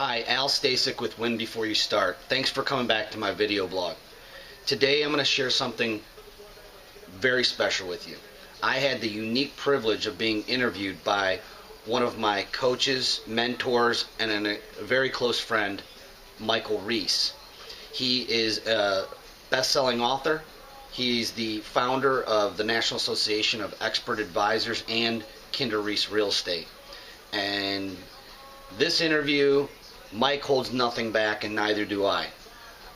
Hi, Al Stasik with Win Before You Start. Thanks for coming back to my video blog. Today I'm going to share something very special with you. I had the unique privilege of being interviewed by one of my coaches, mentors, and a very close friend, Michael Reese. He is a best-selling author. He's the founder of the National Association of Expert Advisors and Kinder Reese Real Estate. And this interview, Mike holds nothing back, and neither do I.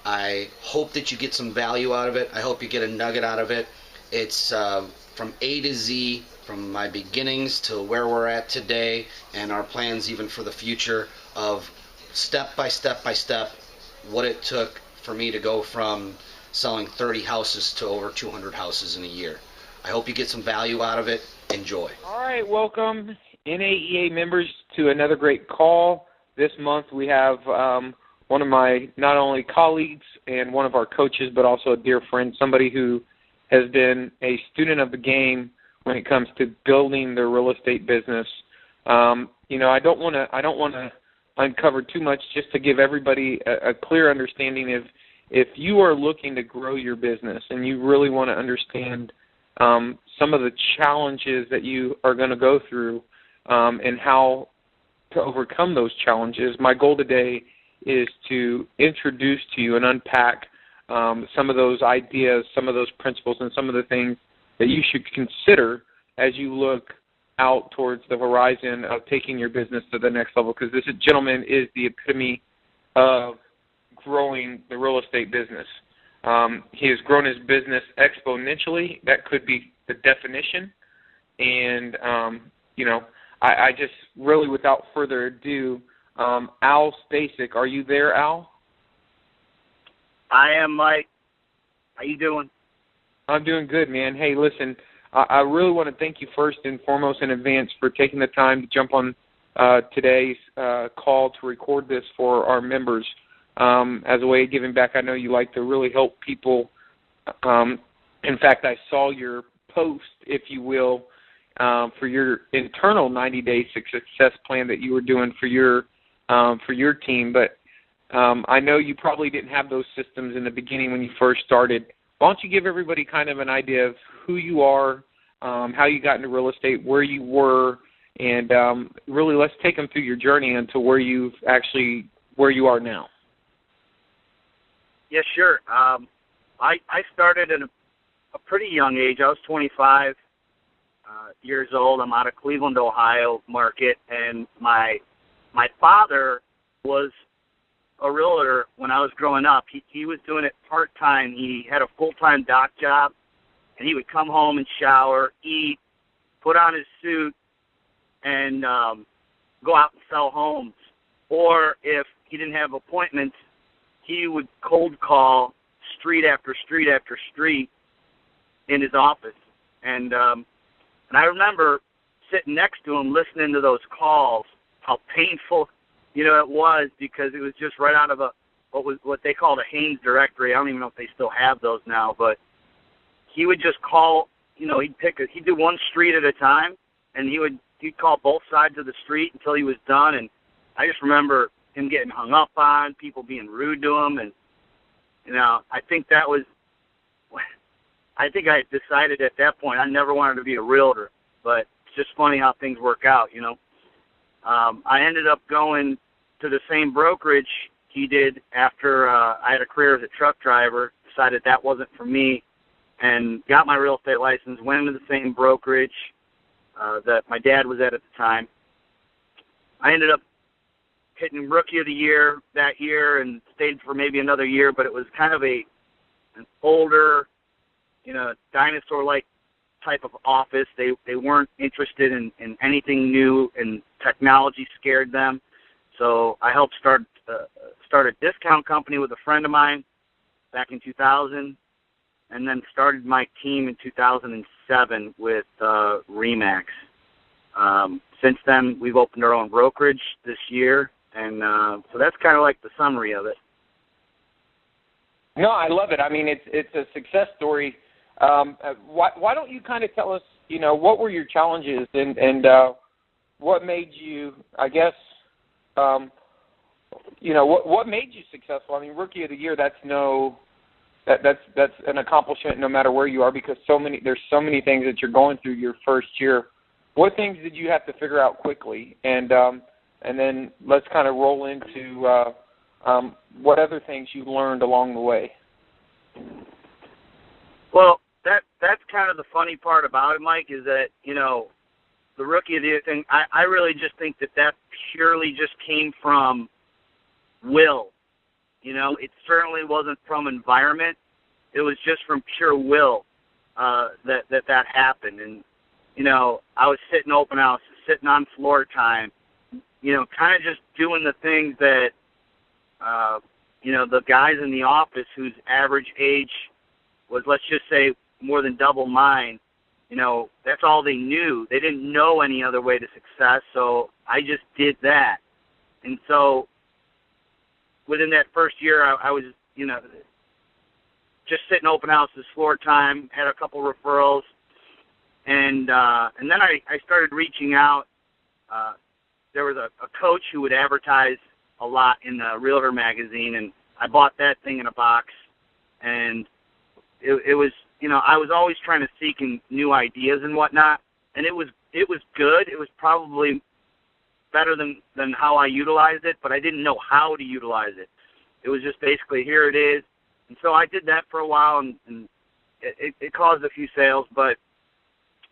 I hope that you get some value out of it. I hope you get a nugget out of it. It's from A to Z, from my beginnings to where we're at today, and our plans even for the future of step by step by step, what it took for me to go from selling 30 houses to over 200 houses in a year. I hope you get some value out of it. Enjoy. All right, welcome NAEA members to another great call. This month we have one of my not only colleagues and one of our coaches, but also a dear friend, somebody who has been a student of the game when it comes to building their real estate business. I don't want to uncover too much, just to give everybody a clear understanding of if you are looking to grow your business and you really want to understand some of the challenges that you are going to go through and how to overcome those challenges. My goal today is to introduce to you and unpack some of those ideas, some of those principles, and some of the things that you should consider as you look out towards the horizon of taking your business to the next level, because this gentleman is the epitome of growing the real estate business. He has grown his business exponentially. That could be the definition. And, I just really, without further ado, Al Stasik, are you there, Al? I am, Mike. How you doing? I'm doing good, man. Hey, listen, I really want to thank you first and foremost in advance for taking the time to jump on today's call to record this for our members. As a way of giving back, I know you like to really help people. In fact, I saw your post, if you will, for your internal 90-day success plan that you were doing for your team. But I know you probably didn't have those systems in the beginning when you first started. Why don't you give everybody kind of an idea of who you are, how you got into real estate, where you were, and really let's take them through your journey into where you are now. Yeah, sure. I started at a pretty young age. I was 25 years old. I'm out of Cleveland, Ohio market, and my father was a realtor when I was growing up. He was doing it part-time. He had a full-time dock job, and he would come home and shower, eat, put on his suit, and go out and sell homes. Or if he didn't have appointments, he would cold call street after street after street in his office. And I remember sitting next to him listening to those calls, how painful, it was, because it was just right out of what they called a Haynes directory. I don't even know if they still have those now, but he would just call, he'd do one street at a time, and he'd call both sides of the street until he was done. And I just remember him getting hung up on, people being rude to him, and I think I decided at that point I never wanted to be a realtor, but it's just funny how things work out, I ended up going to the same brokerage he did after I had a career as a truck driver, decided that wasn't for me, and got my real estate license, went into the same brokerage that my dad was at the time. I ended up hitting Rookie of the Year that year and stayed for maybe another year, but it was kind of an older, dinosaur-like type of office. They weren't interested in anything new, and technology scared them. So I helped start a discount company with a friend of mine back in 2000, and then started my team in 2007 with RE/MAX. Since then, we've opened our own brokerage this year, and so that's kind of like the summary of it. No, I love it. I mean, it's a success story. Why don't you kind of tell us, what were your challenges and what made you, I guess, what made you successful? I mean, Rookie of the Year, that's an accomplishment no matter where you are, because there's so many things that you're going through your first year. What things did you have to figure out quickly? And then let's kind of roll into what other things you learned along the way. Well, that's kind of the funny part about it, Mike, is that, the Rookie of the Year thing, I really just think that purely just came from will. It certainly wasn't from environment. It was just from pure will that happened. And, I was sitting open house, sitting on floor time, kind of just doing the things that, the guys in the office whose average age was, let's just say, more than double mine, that's all they knew. They didn't know any other way to success, so I just did that. And so within that first year, I was, just sitting open houses, floor time, had a couple referrals, and then I started reaching out. There was a coach who would advertise a lot in the Realtor magazine, and I bought that thing in a box, and it was, I was always trying to seek new ideas and whatnot, and it was good. It was probably better than how I utilized it, but I didn't know how to utilize it. It was just basically, here it is. And so I did that for a while, and it caused a few sales, but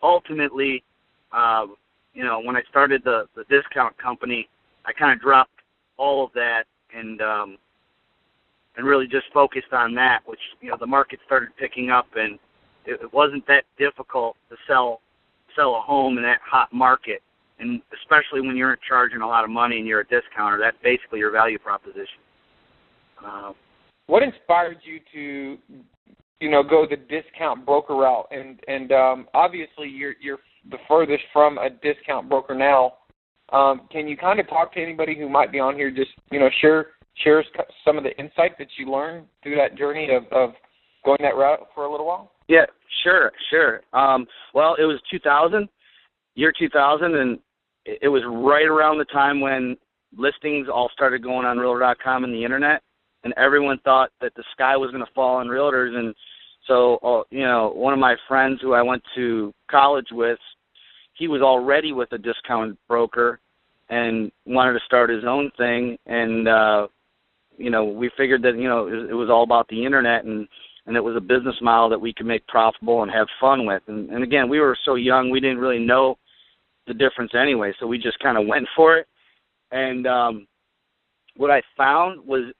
ultimately, when I started the discount company, I kind of dropped all of that and really just focused on that, which, the market started picking up, and it wasn't that difficult to sell a home in that hot market. And especially when you're charging a lot of money and you're a discounter, that's basically your value proposition. What inspired you to, go the discount broker route? And obviously you're the furthest from a discount broker now. Can you kind of talk to anybody who might be on here, just, share some of the insight that you learned through that journey of going that route for a little while? Yeah, sure. Well, it was 2000, year 2000, and it was right around the time when listings all started going on Realtor.com and the internet, and everyone thought that the sky was going to fall on realtors. And so, one of my friends who I went to college with, he was already with a discount broker and wanted to start his own thing. And, we figured that, it was all about the internet, and it was a business model that we could make profitable and have fun with. And again, we were so young, we didn't really know the difference anyway, so we just kind of went for it. And what I found was,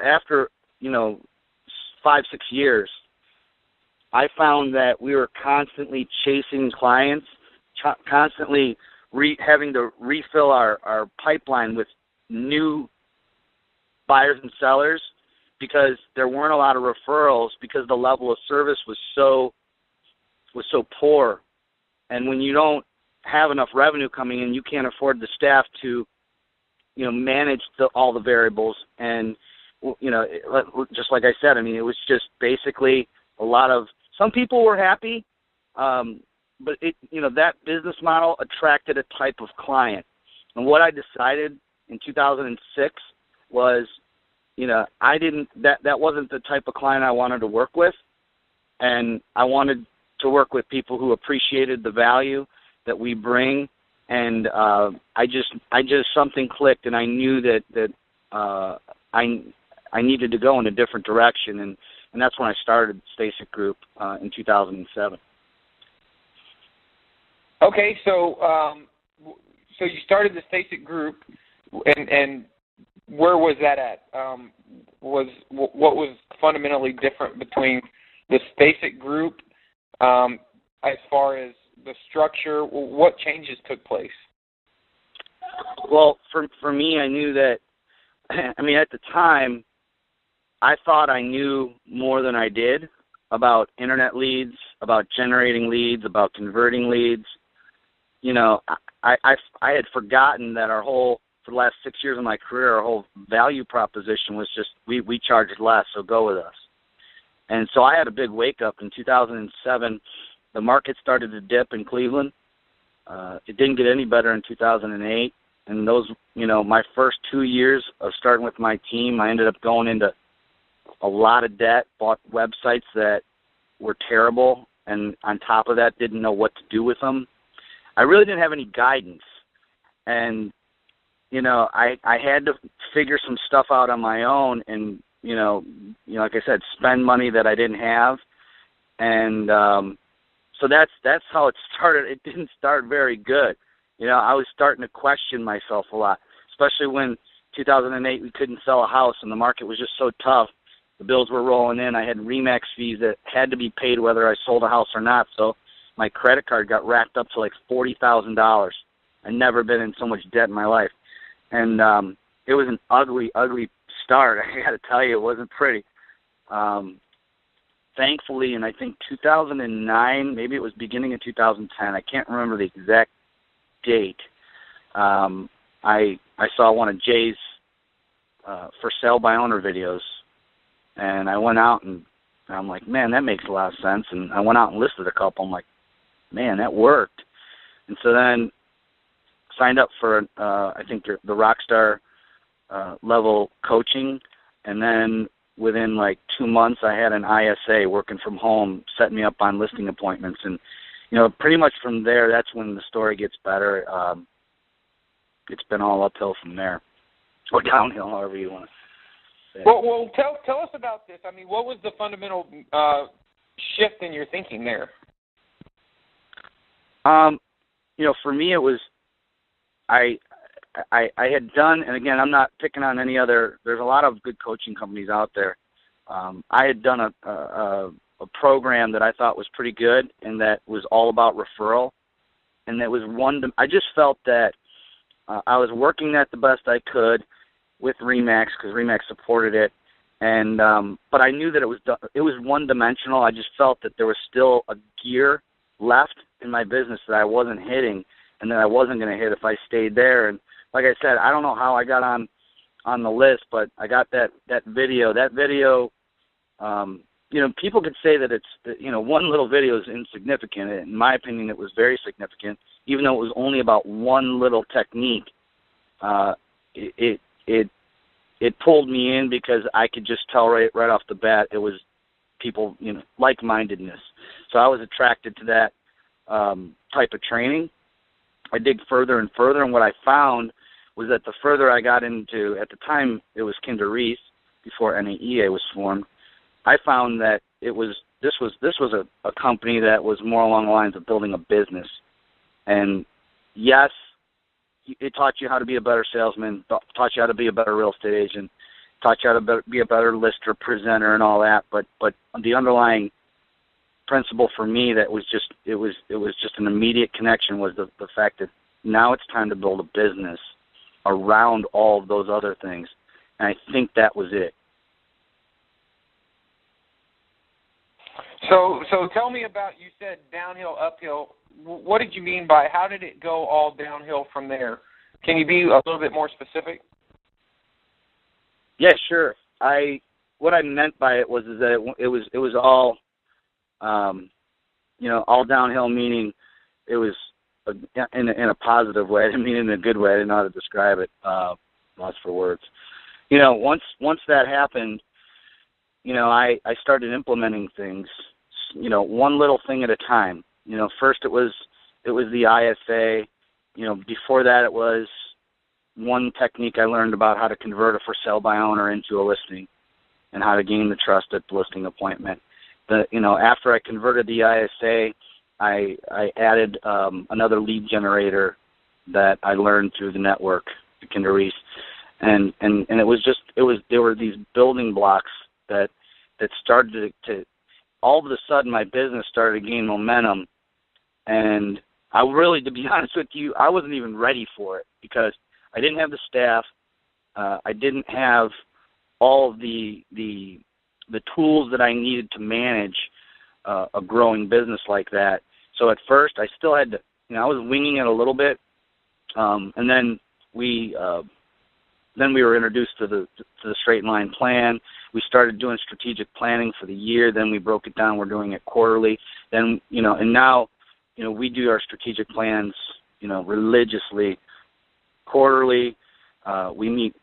after 5-6 years, I found that we were constantly chasing clients, constantly having to refill our pipeline with new buyers and sellers, because there weren't a lot of referrals, because the level of service was so poor. And when you don't have enough revenue coming in, you can't afford the staff to, manage all the variables. And, just like I said, it was just basically some people were happy, but that business model attracted a type of client. And what I decided in 2006 was, that wasn't the type of client I wanted to work with, and I wanted to work with people who appreciated the value that we bring. And I just something clicked, and I knew that I needed to go in a different direction, and that's when I started Stasic Group in 2007. Okay, so you started the Stasic Group, and where was that at? What was fundamentally different between the Stasic Group as far as the structure? What changes took place? Well, for me, I knew that, at the time, I thought I knew more than I did about internet leads, about generating leads, about converting leads. I had forgotten that for the last 6 years of my career, our whole value proposition was just, we charge less, so go with us. And so I had a big wake-up in 2007. The market started to dip in Cleveland. It didn't get any better in 2008. And those, my first 2 years of starting with my team, I ended up going into a lot of debt, bought websites that were terrible, and on top of that, didn't know what to do with them. I really didn't have any guidance. And, I had to figure some stuff out on my own and, like I said, spend money that I didn't have. And so that's how it started. It didn't start very good. I was starting to question myself a lot, especially when 2008 we couldn't sell a house and the market was just so tough. The bills were rolling in. I had RE/MAX fees that had to be paid whether I sold a house or not. So my credit card got racked up to like $40,000. I'd never been in so much debt in my life. And it was an ugly, ugly start. I got to tell you, it wasn't pretty. Thankfully, in I think 2009, maybe it was beginning of 2010, I can't remember the exact date, I saw one of Jay's for sale by owner videos, and I went out and I'm like, man, that makes a lot of sense. And I went out and listed a couple. I'm like, man, that worked. And so then signed up for I think the Rockstar level coaching, and then within like 2 months I had an ISA working from home, setting me up on listing appointments. And pretty much from there, that's when the story gets better. It's been all uphill from there, or downhill, however you want to say. Well, tell us about this. I mean, what was the fundamental shift in your thinking there? For me, it was I had done, and again, I'm not picking on any other. There's a lot of good coaching companies out there. I had done a program that I thought was pretty good, and that was all about referral. And that was I just felt that I was working that the best I could with RE/MAX, because RE/MAX supported it. And but I knew that it was one-dimensional. I just felt that there was still a gear left in my business that I wasn't hitting, and that I wasn't going to hit if I stayed there. And like I said, I don't know how I got on the list, but I got that video. That video, people could say that it's, one little video is insignificant. In my opinion, it was very significant, even though it was only about one little technique. It pulled me in because I could just tell right off the bat it was people, like-mindedness. So I was attracted to that type of training. I dig further and further, and what I found was that the further I got into, at the time it was Michael Reese before NAEA was formed, I found that this was a company that was more along the lines of building a business. And yes, it taught you how to be a better salesman, taught you how to be a better real estate agent, taught you how to be a better lister, presenter, and all that. But the underlying principle for me that was just it was just an immediate connection was the fact that now it's time to build a business around all of those other things. And I think that was it. So tell me about, you said downhill, uphill. What did you mean by, how did it go all downhill from there? Can you be a little bit more specific? Yeah, sure. What I meant by it was that it was all, all downhill, meaning it was in a positive way. I didn't mean it in a good way. I didn't know how to describe it. Lost for words. Once that happened, I started implementing things, one little thing at a time. First it was the ISA. Before that it was one technique I learned about how to convert a for sale by owner into a listing and how to gain the trust at the listing appointment. After I converted the ISA, I added another lead generator that I learned through the network, Michael Reese, and there were these building blocks that started to all of a sudden my business started to gain momentum. And I really, to be honest with you, I wasn't even ready for it because I didn't have the staff. I didn't have all of the tools that I needed to manage a growing business like that. So at first I still had to, I was winging it a little bit. And then we were introduced to the straight line plan. We started doing strategic planning for the year. Then we broke it down. We're doing it quarterly. Then, and now, we do our strategic plans, religiously quarterly. We meet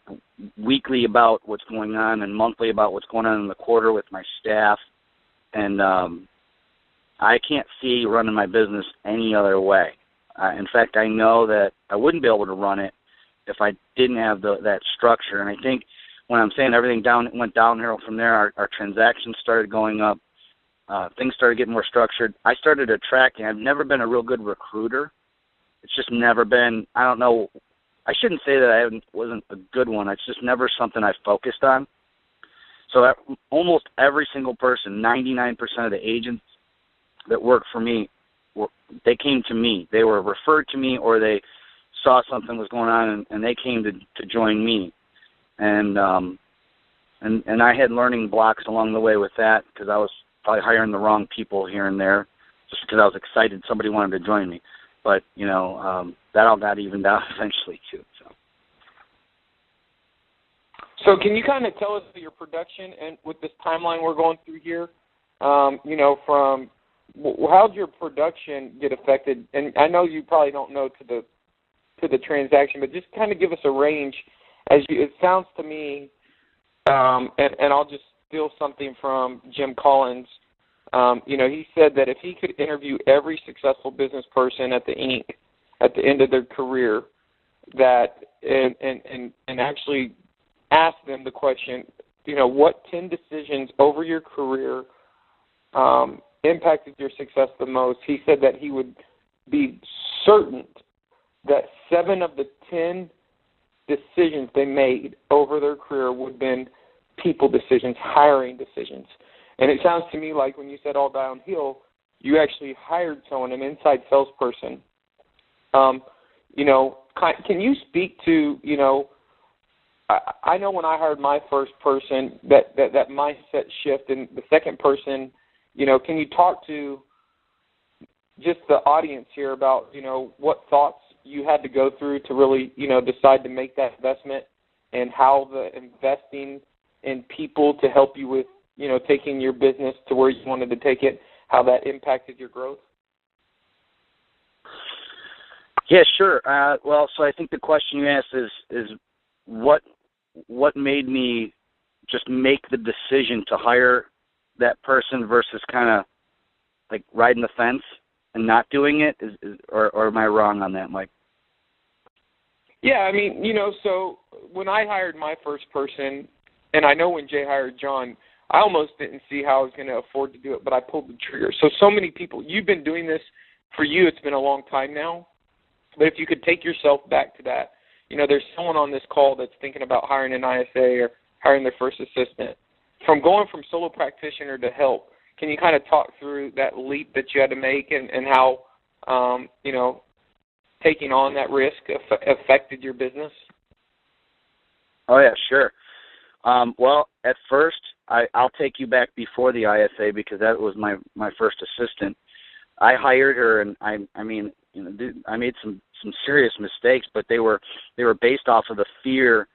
weekly about what's going on and monthly about what's going on in the quarter with my staff. And I can't see running my business any other way. In fact, I know that I wouldn't be able to run it if I didn't have that structure. And I think when I'm saying everything went downhill from there, our transactions started going up. Things started getting more structured. I started attracting. I've never been a real good recruiter. It's just never been, I don't know, I shouldn't say that I wasn't a good one. It's just never something I focused on. So almost every single person, 99% of the agents that work for me, they came to me. They were referred to me, or they saw something was going on, and they came to join me. And I had learning blocks along the way with that, because I was probably hiring the wrong people here and there, just because I was excited somebody wanted to join me. But, that all got evened out eventually, too. So can you kind of tell us your production and with this timeline we're going through here, from how did your production get affected? And I know you probably don't know to the transaction, but just kind of give us a range. It sounds to me, and I'll just steal something from Jim Collins. He said that if he could interview every successful business person at the end of their career, that and actually ask them the question, what 10 decisions over your career impacted your success the most? He said that he would be certain that 7 of the 10 decisions they made over their career would have been people decisions, hiring decisions. And it sounds to me like when you said all downhill, you actually hired someone, an inside salesperson. Can you speak to, I know when I hired my first person, that mindset shift, and the second person, can you talk to just the audience here about, what thoughts you had to go through to really, decide to make that investment, and how the investing in people to help you with, taking your business to where you wanted to take it, how that impacted your growth? Yeah, sure. So I think the question you asked is what made me just make the decision to hire that person versus kind of like riding the fence and not doing it, or am I wrong on that, Mike? Yeah, so when I hired my first person, and I know when Jay hired John, I almost didn't see how I was going to afford to do it, but I pulled the trigger. So many people, you've been doing this, for you it's been a long time now, but if you could take yourself back to that, there's someone on this call that's thinking about hiring an ISA or hiring their first assistant. From going from solo practitioner to help, can you kind of talk through that leap that you had to make and how, taking on that risk affected your business? Oh, yeah, sure. At first, I'll take you back before the ISA, because that was my first assistant. I hired her, and I made some serious mistakes, but they were based off of the fear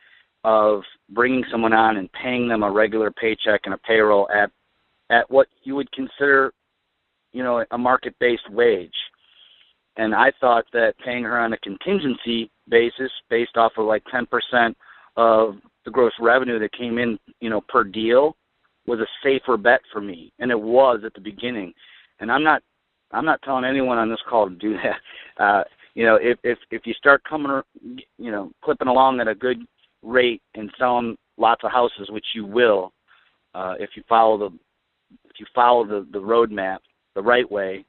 of bringing someone on and paying them a regular paycheck and a payroll at what you would consider, a market-based wage. And I thought that paying her on a contingency basis, based off of like 10% of the gross revenue that came in, per deal, was a safer bet for me, and it was at the beginning. And I'm not telling anyone on this call to do that. If you start coming, clipping along at a good rate and selling lots of houses, which you will, if you follow the roadmap the right way,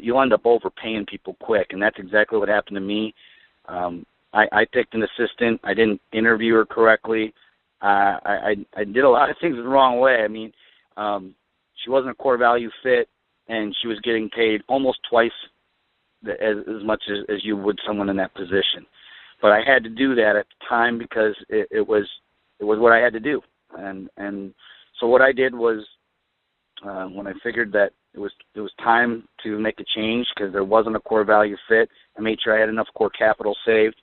you'll end up overpaying people quick, and that's exactly what happened to me. I picked an assistant. I didn't interview her correctly. I did a lot of things the wrong way. She wasn't a core value fit, and she was getting paid almost twice as much as you would someone in that position. But I had to do that at the time because it was what I had to do. And so what I did was, when I figured that it was time to make a change because there wasn't a core value fit, I made sure I had enough core capital saved,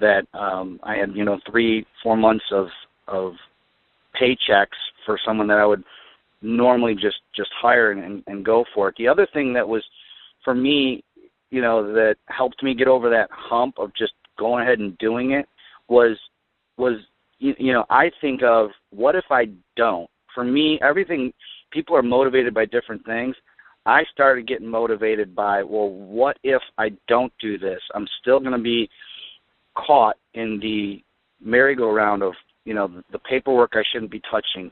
that I had 3-4 months of paychecks for someone that I would normally just hire and go for it. The other thing that was for me, that helped me get over that hump of just going ahead and doing it was I think of, what if I don't? For me, everything, people are motivated by different things. I started getting motivated by, well, what if I don't do this? I'm still going to be caught in the merry-go-round of, the paperwork I shouldn't be touching,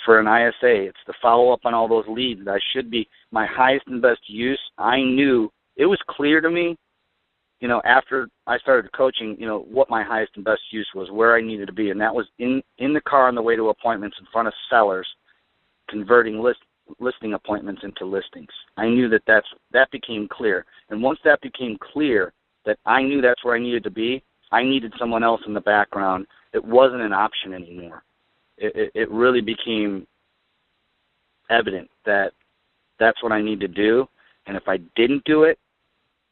for an ISA, it's the follow-up on all those leads that I should be, my highest and best use. I knew, it was clear to me, after I started coaching, what my highest and best use was, where I needed to be, and that was in the car on the way to appointments in front of sellers, converting listing appointments into listings. I knew that became clear. And once that became clear, that I knew that's where I needed to be, I needed someone else in the background. It wasn't an option anymore. It really became evident that that's what I need to do. And if I didn't do it,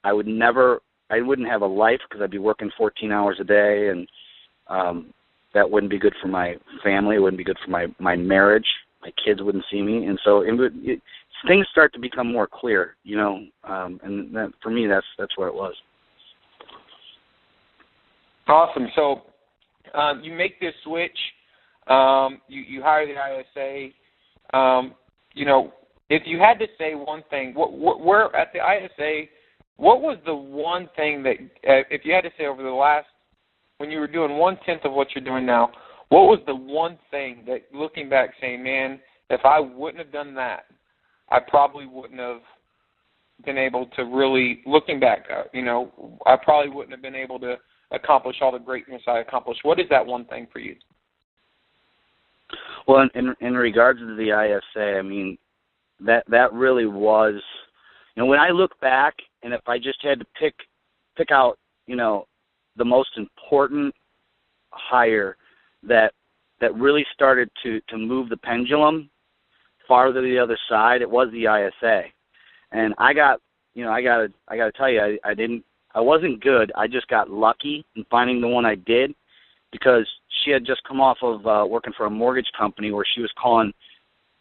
I wouldn't have a life, because I'd be working 14 hours a day, and that wouldn't be good for my family. It wouldn't be good for my marriage. My kids wouldn't see me. And so things start to become more clear, and that, for me, that's where it was. Awesome. So you make this switch. You hire the ISA. If you had to say one thing, where at the ISA, what was the one thing that, if you had to say over the last, when you were doing 1/10 of what you're doing now, what was the one thing that, looking back, saying, man, if I wouldn't have done that, I probably wouldn't have been able to really, looking back, I probably wouldn't have been able to accomplish all the greatness I accomplished. What is that one thing for you? Well, in regards to the ISA, I mean, that really was, when I look back, and if I just had to pick out, the most important hire that really started to move the pendulum farther to the other side, it was the ISA. And I got to tell you, I wasn't good. I just got lucky in finding the one I did, because she had just come off of working for a mortgage company where she was calling,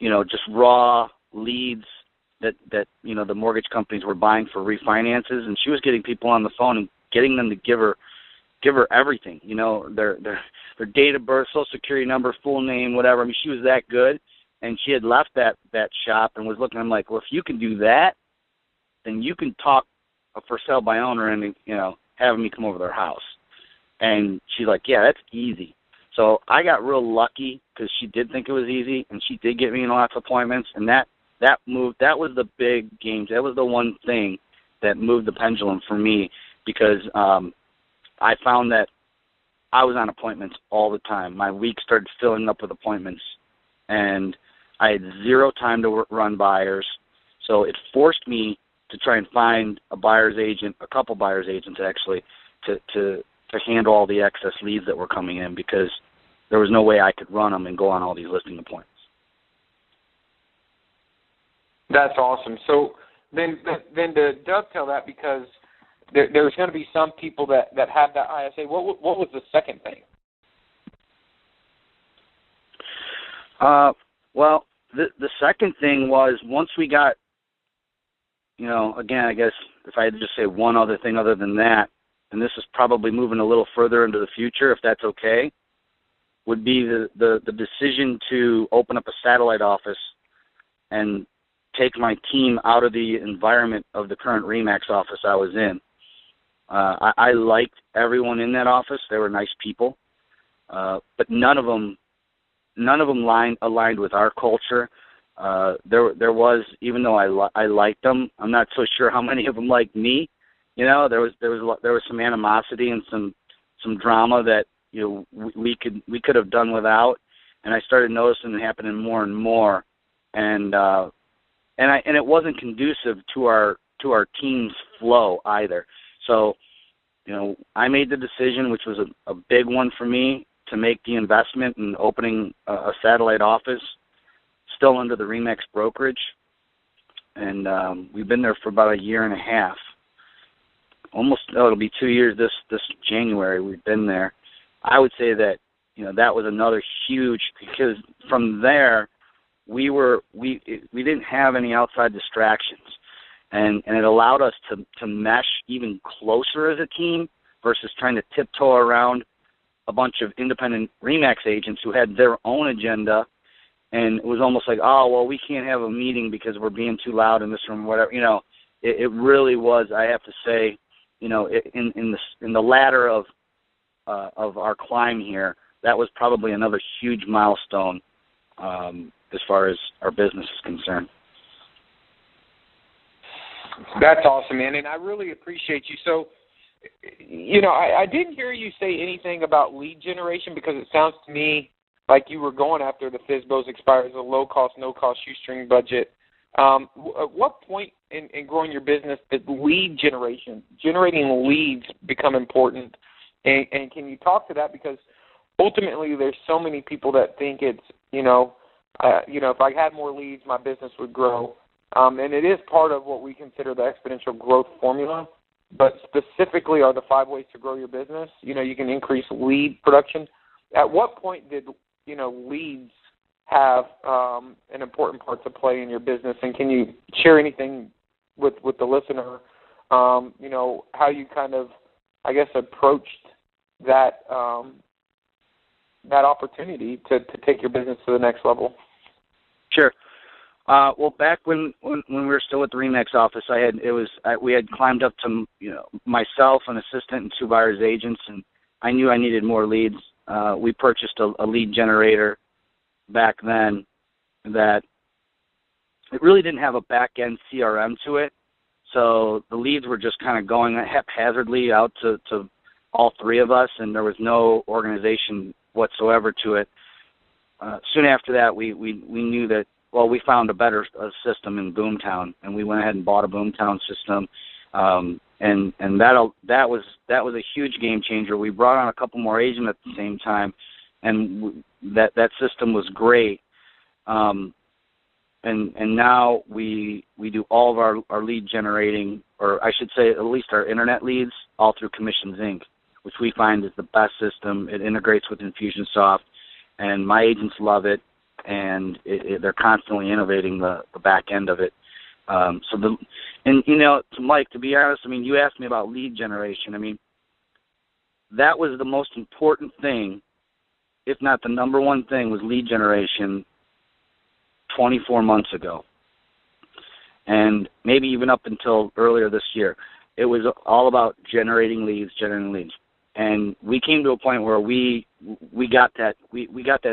just raw leads that the mortgage companies were buying for refinances, and she was getting people on the phone and getting them to give her everything, their date of birth, social security number, full name, whatever. I mean, she was that good, and she had left that shop and was looking. I'm like, well, if you can do that, then you can talk a for sale by owner and having me come over to their house. And she's like, yeah, that's easy. So I got real lucky, because she did think it was easy, and she did get me in lots of appointments, and that was the big game. That was the one thing that moved the pendulum for me, because I found that I was on appointments all the time. My week started filling up with appointments, and I had zero time to run buyers. So it forced me to try and find a buyer's agent, a couple buyer's agents actually, to handle all the excess leads that were coming in, because there was no way I could run them and go on all these listing appointments. That's awesome. So then to dovetail that, because there's going to be some people that have that ISA, what was the second thing? Well, the second thing was, once we got, again, I guess if I had to just say one other thing other than that, and this is probably moving a little further into the future, if that's okay, would be the decision to open up a satellite office and take my team out of the environment of the current RE/MAX office I was in. I liked everyone in that office. They were nice people, but none of them aligned with our culture. There was, even though I liked them, I'm not so sure how many of them liked me. There was some animosity and some drama that we could have done without, and I started noticing it happening more and more, and it wasn't conducive to our team's flow either. So, I made the decision, which was a big one for me, to make the investment in opening a satellite office, still under the RE/MAX brokerage, and we've been there for about a year and a half. It'll be 2 years this January we've been there. I would say that that was another huge, because from there we didn't have any outside distractions, and it allowed us to mesh even closer as a team versus trying to tiptoe around a bunch of independent RE/MAX agents who had their own agenda, and it was almost like, oh, well, we can't have a meeting because we're being too loud in this room, whatever. It really was, I have to say, in the ladder of our climb here, that was probably another huge milestone as far as our business is concerned. That's awesome, man, and I really appreciate you. So, I didn't hear you say anything about lead generation, because it sounds to me like you were going after the FSBO's expires, a low-cost, no-cost shoestring budget. At what point in growing your business did lead generating leads become important? And can you talk to that? Because ultimately there's so many people that think it's, if I had more leads, my business would grow. And it is part of what we consider the exponential growth formula. But specifically are the 5 ways to grow your business. You can increase lead production. At what point did, leads have an important part to play in your business? And can you share anything with the listener, how you kind of, I guess, approached that that opportunity to take your business to the next level? Sure. Well, back when we were still at the RE/MAX office, we had climbed up to myself, an assistant, and 2 buyers agents, and I knew I needed more leads. We purchased a lead generator back then that it really didn't have a back-end CRM to it, so the leads were just kind of going haphazardly out to all 3 of us, and there was no organization whatsoever to it. Soon after that, we knew that, well, we found a better system in Boomtown, and we went ahead and bought a Boomtown system, and that was a huge game changer. We brought on a couple more agents at the same time, and that system was great. And now we do all of our lead generating, or I should say at least our internet leads, all through Commissions Inc., which we find is the best system. It integrates with Infusionsoft, and my agents love it, and they're constantly innovating the back end of it. To Mike, to be honest, you asked me about lead generation. That was the most important thing, if not the number one thing, was lead generation 24 months ago. And maybe even up until earlier this year. It was all about generating leads. And we came to a point where we got that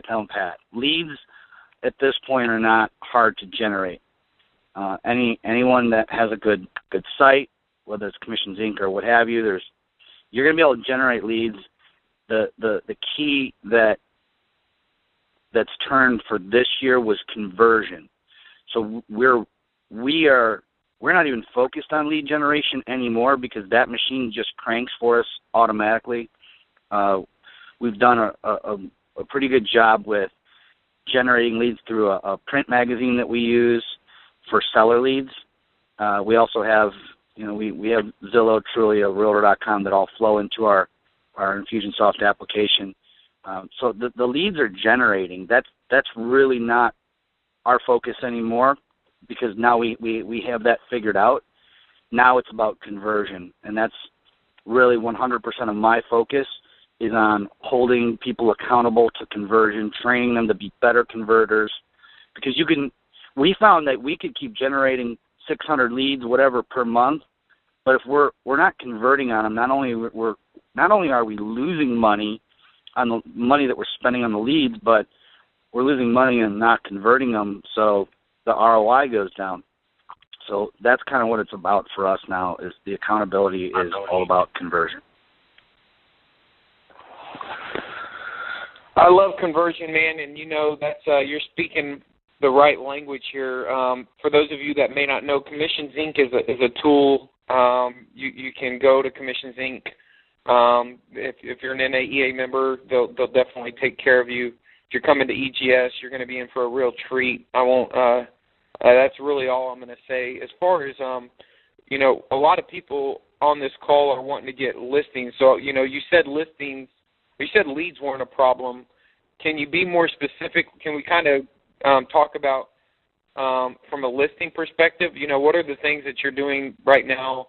down pat. Leads at this point are not hard to generate. Anyone that has a good site, whether it's Commissions Inc. or what have you, you're going to be able to generate leads. The key that's turned for this year was conversion. So we're not even focused on lead generation anymore, because that machine just cranks for us automatically. We've done a pretty good job with generating leads through a print magazine that we use for seller leads. We also have, we have Zillow, Trulia, Realtor.com that all flow into our Infusionsoft application. So the leads are generating. That's really not our focus anymore, because now we have that figured out. Now it's about conversion, and that's really 100% of my focus is on holding people accountable to conversion, training them to be better converters, because we found that we could keep generating 600 leads, whatever, per month, but if we're not converting on them, not only are we losing money on the money that we're spending on the leads, but we're losing money and not converting them, so the ROI goes down. So that's kind of what it's about for us now, is the accountability is all about conversion. I love conversion, man, and that's you're speaking the right language here. For those of you that may not know, Commissions Inc. is a tool. You can go to Commissions Inc. If you're an NAEA member, they'll definitely take care of you. If you're coming to EGS, you're going to be in for a real treat. I won't. That's really all I'm going to say. As far as a lot of people on this call are wanting to get listings. So you said listings. You said leads weren't a problem. Can you be more specific? Can we kind of talk about from a listing perspective? You know, what are the things that you're doing right now?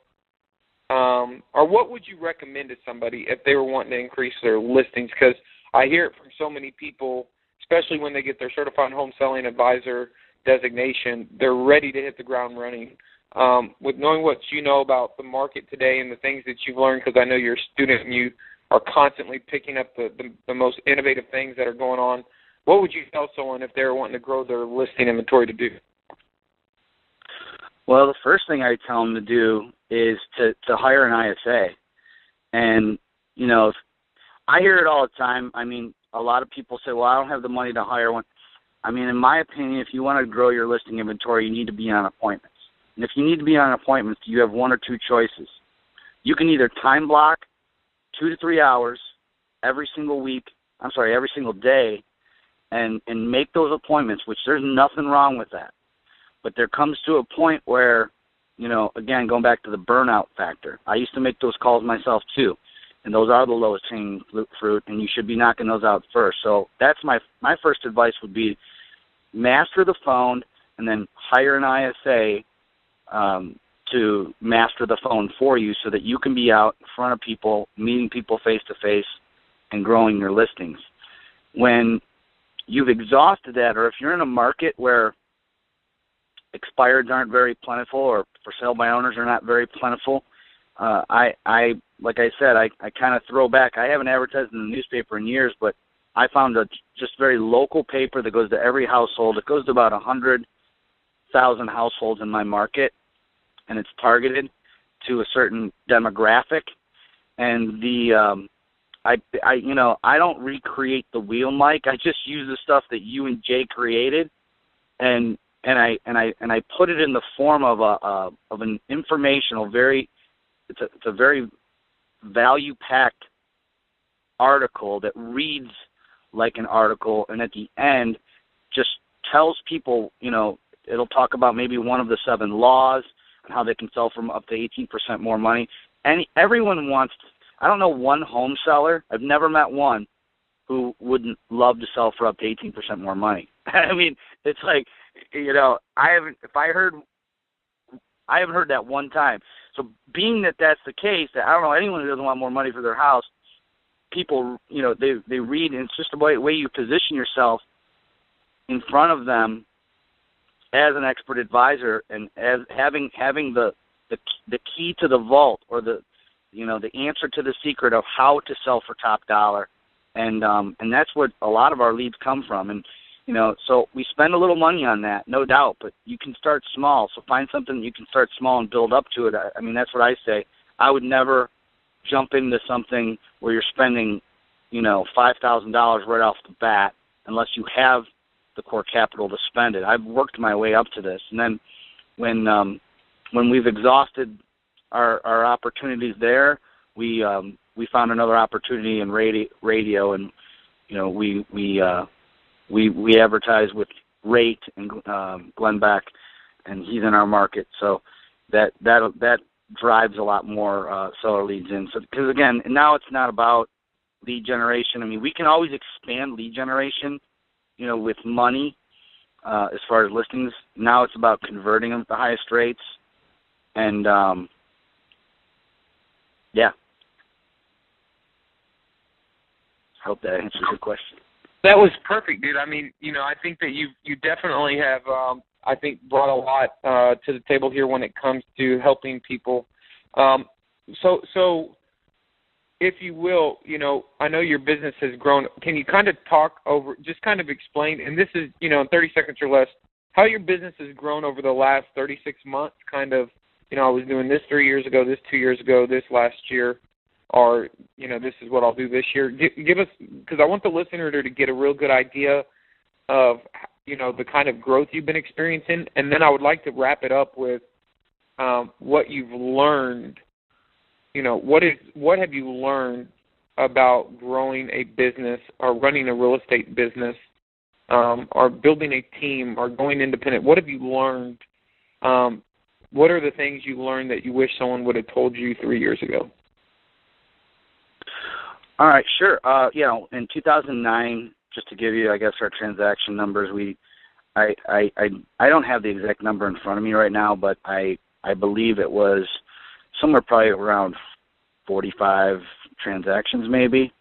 Or what would you recommend to somebody if they were wanting to increase their listings? Because I hear it from so many people, especially when they get their certified home selling advisor designation, they're ready to hit the ground running. With knowing what you know about the market today and the things that you've learned, because I know you're a student and you are constantly picking up the most innovative things that are going on, what would you tell someone if they're wanting to grow their listing inventory to do? Well, the first thing I tell them to do is to hire an ISA. And, you know, I hear it all the time. I mean, a lot of people say, well, I don't have the money to hire one. I mean, in my opinion, if you want to grow your listing inventory, you need to be on appointments. And if you need to be on appointments, you have one or two choices. You can either time block 2 to 3 hours every single day, and make those appointments, which there's nothing wrong with that. But there comes to a point where, you know, again, going back to the burnout factor, I used to make those calls myself too, and those are the lowest hanging fruit, and you should be knocking those out first. So that's my first advice would be master the phone and then hire an ISA to master the phone for you so that you can be out in front of people, meeting people face-to-face, and growing your listings. When you've exhausted that, or if you're in a market where expireds aren't very plentiful or for sale by owners are not very plentiful, like I said, I kind of throw back. I haven't advertised in the newspaper in years, but I found a just very local paper that goes to every household. It goes to about 100,000 households in my market, and it's targeted to a certain demographic. And I don't recreate the wheel, Mike. I just use the stuff that you and Jay created, and I put it in the form of an informational, it's a very value-packed article that reads like an article, and at the end just tells people, you know, it'll talk about maybe one of the 7 laws and how they can sell for up to 18% more money. And everyone wants, I don't know one home seller, I've never met one who wouldn't love to sell for up to 18% more money. I mean, it's like, you know, I haven't heard that one time. So being that that's the case, that I don't know anyone who doesn't want more money for their house, people, you know, they read, and it's just the way you position yourself in front of them as an expert advisor, and as having the key to the vault, or the answer to the secret of how to sell for top dollar, and that's what a lot of our leads come from. And you know, so we spend a little money on that, no doubt, but you can start small. So find something you can start small and build up to it. I mean, that's what I say. I would never jump into something where you're spending, you know, $5,000 right off the bat unless you have the core capital to spend it. I've worked my way up to this, and then when we've exhausted our opportunities there, we found another opportunity in radio, and you know, we advertise with Rate and Glenn Beck, and he's in our market, so that drives a lot more seller leads in. So because again, now it's not about lead generation. I mean, we can always expand lead generation, you know, with money as far as listings. Now it's about converting them at the highest rates, and yeah. I hope that answers your question. That was perfect, dude. I mean, you know, I think that you definitely have, I think, brought a lot to the table here when it comes to helping people. So if you will, you know, I know your business has grown. Can you kind of talk over, just kind of explain, and this is, you know, in 30 seconds or less, how your business has grown over the last 36 months, kind of, you know, I was doing this 3 years ago, this 2 years ago, this last year, or, you know, this is what I'll do this year. Give us, because I want the listener to get a real good idea of, you know, the kind of growth you've been experiencing, and then I would like to wrap it up with what you've learned. You know, what have you learned about growing a business or running a real estate business, or building a team or going independent? What have you learned? What are the things you learned that you wish someone would have told you 3 years ago? All right, sure. You know, in 2009, just to give you, I guess, our transaction numbers, I don't have the exact number in front of me right now, but I believe it was somewhere probably around 45 transactions maybe,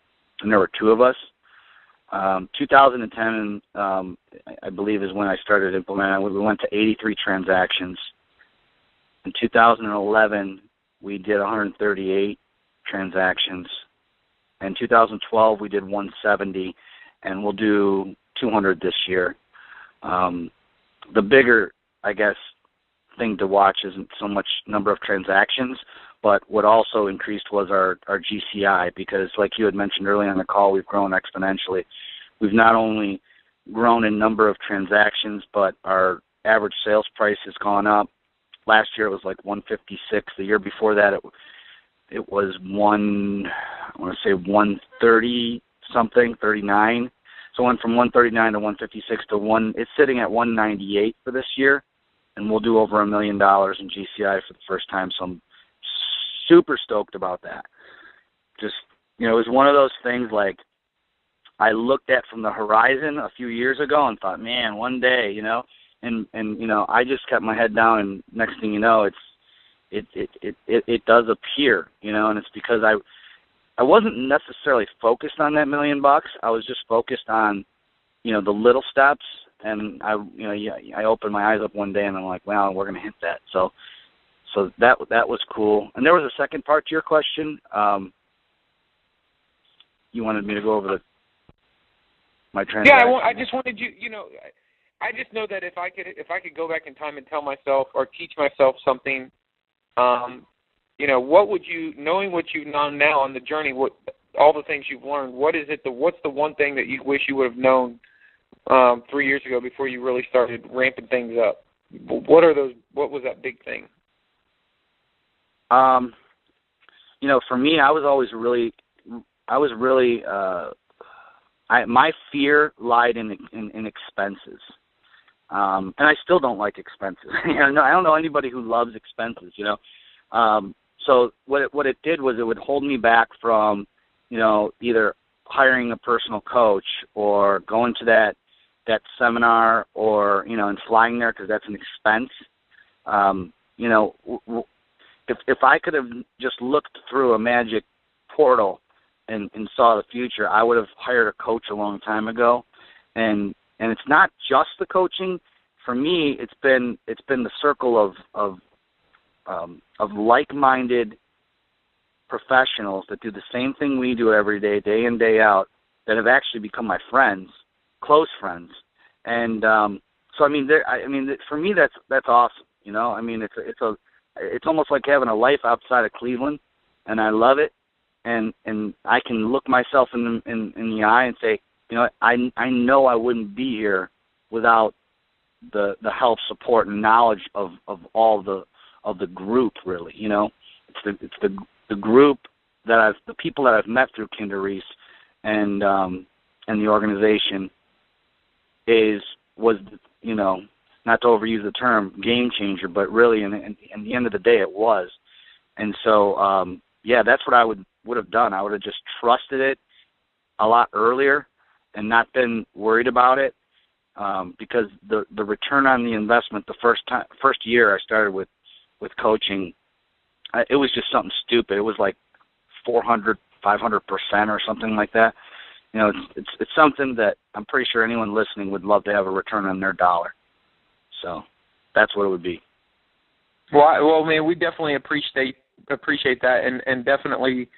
and there were 2 of us. 2010, I believe, is when I started implementing. We went to 83 transactions. In 2011, we did 138 transactions. In 2012, we did 170, and we'll do 200 this year. The bigger, I guess, thing to watch isn't so much number of transactions, but what also increased was our GCI, because like you had mentioned earlier on the call, we've grown exponentially. We've not only grown in number of transactions, but our average sales price has gone up. Last year it was like 156. The year before that it was 130 something, 39. So it went from 139 to 156 to it's sitting at 198 for this year, and we'll do over $1 million in GCI for the first time. So I'm super stoked about that. Just, it was one of those things like I looked at from the horizon a few years ago and thought, man, one day, and I just kept my head down, and next thing you know, it does appear, and it's because I wasn't necessarily focused on that $1 million. I was just focused on, the little steps, and I opened my eyes up one day and I'm like, wow, we're going to hit that. So that was cool. And there was a second part to your question. You wanted me to go over my transaction. Yeah, I just wanted you. I just know that if I could go back in time and tell myself or teach myself something, what would you, knowing what you've known now on the journey, what all the things you've learned, what's the one thing that you wish you would have known 3 years ago before you really started ramping things up? What was that big thing? For me, my fear lied in expenses. And I still don't like expenses. I don't know anybody who loves expenses, So what it did was it would hold me back from, either hiring a personal coach or going to that seminar or, and flying there, because that's an expense. If I could have just looked through a magic portal and saw the future, I would have hired a coach a long time ago. And it's not just the coaching. For me, it's been the circle of like-minded professionals that do the same thing we do every day, day in, day out, that have actually become my friends, close friends. And for me, that's awesome. It's almost like having a life outside of Cleveland, and I love it. And I can look myself in the eye and say, I know I wouldn't be here without the help, support, and knowledge of all the group. Really, it's the group the people that I've met through Kinder Reese and the organization was not to overuse the term game changer, but really in the end of the day it was. And so that's what I would have done. I would have just trusted it a lot earlier and not been worried about it, because the return on the investment the first year I started with coaching, it was just something stupid. It was like 400, 500% or something like that. It's something that I'm pretty sure anyone listening would love to have a return on their dollar. So that's what it would be. Well, man, we definitely appreciate that, and definitely,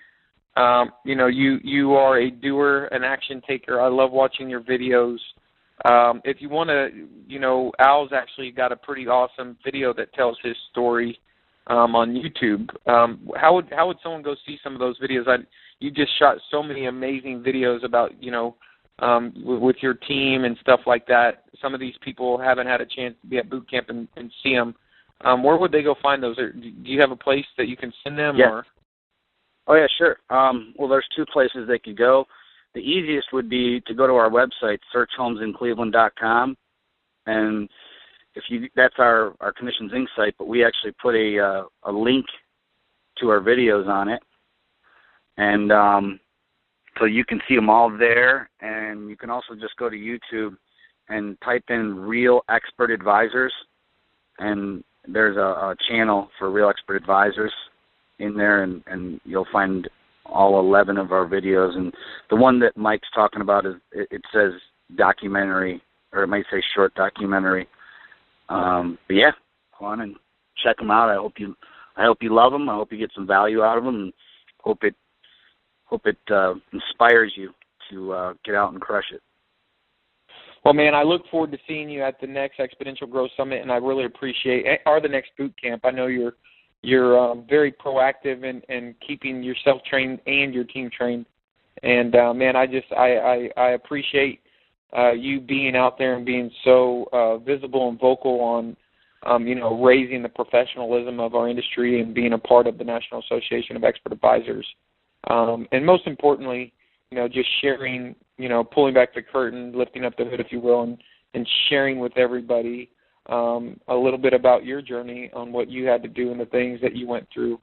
you are a doer, an action taker. I love watching your videos. If you want to, Al's actually got a pretty awesome video that tells his story on YouTube. How would someone go see some of those videos? You just shot so many amazing videos about, with your team and stuff like that. Some of these people haven't had a chance to be at boot camp and see them. Where would they go find those? Or do you have a place that you can send them? Yeah. Or? Oh, yeah, sure. Well, there's 2 places they could go. The easiest would be to go to our website, searchhomesinCleveland.com, and that's our Commissions Inc. site, but we actually put a link to our videos on it, and so you can see them all there, and you can also just go to YouTube and type in Real Expert Advisors, and there's a channel for Real Expert Advisors in there, and you'll find all 11 of our videos. And the one that Mike's talking about it says documentary, or it might say short documentary. But yeah, go on and check them out. I hope you love them. I hope you get some value out of them, and hope it inspires you to get out and crush it. Well, man, I look forward to seeing you at the next Exponential Growth Summit, and I really appreciate, or the next boot camp. I know you're very proactive in keeping yourself trained and your team trained. And man, I appreciate you being out there and being so visible and vocal on raising the professionalism of our industry and being a part of the National Association of Expert Advisors. And most importantly, just sharing, pulling back the curtain, lifting up the hood, if you will, and sharing with everybody a little bit about your journey on what you had to do and the things that you went through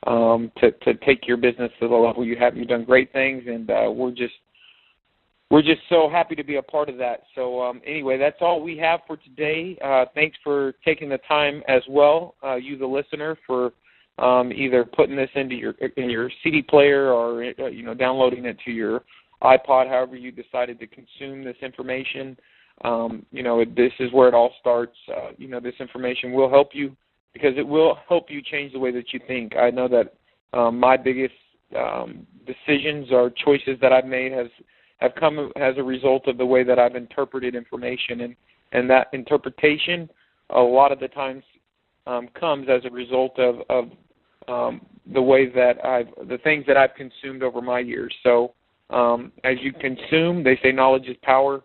to take your business to the level you have. You've done great things, and we're just so happy to be a part of that. So anyway, that's all we have for today. Thanks for taking the time as well, you the listener, for either putting this into your CD player or downloading it to your iPod, however you decided to consume this information. This is where it all starts. This information will help you, because it will help you change the way that you think. I know that my biggest decisions or choices that I've made have come as a result of the way that I've interpreted information, and that interpretation a lot of the times comes as a result of the way that the things that I've consumed over my years. So as you consume, they say knowledge is power.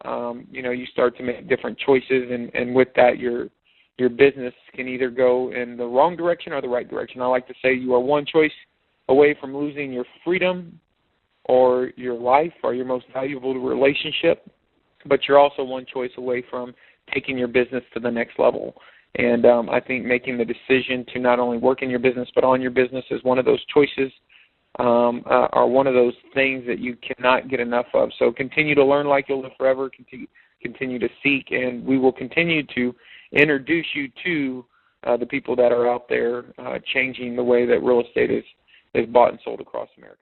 You start to make different choices, and with that, your business can either go in the wrong direction or the right direction. I like to say you are one choice away from losing your freedom or your life or your most valuable relationship, but you're also one choice away from taking your business to the next level. And I think making the decision to not only work in your business but on your business is one of those choices, are one of those things that you cannot get enough of. So continue to learn like you'll live forever, continue to seek, and we will continue to introduce you to the people that are out there changing the way that real estate is bought and sold across America.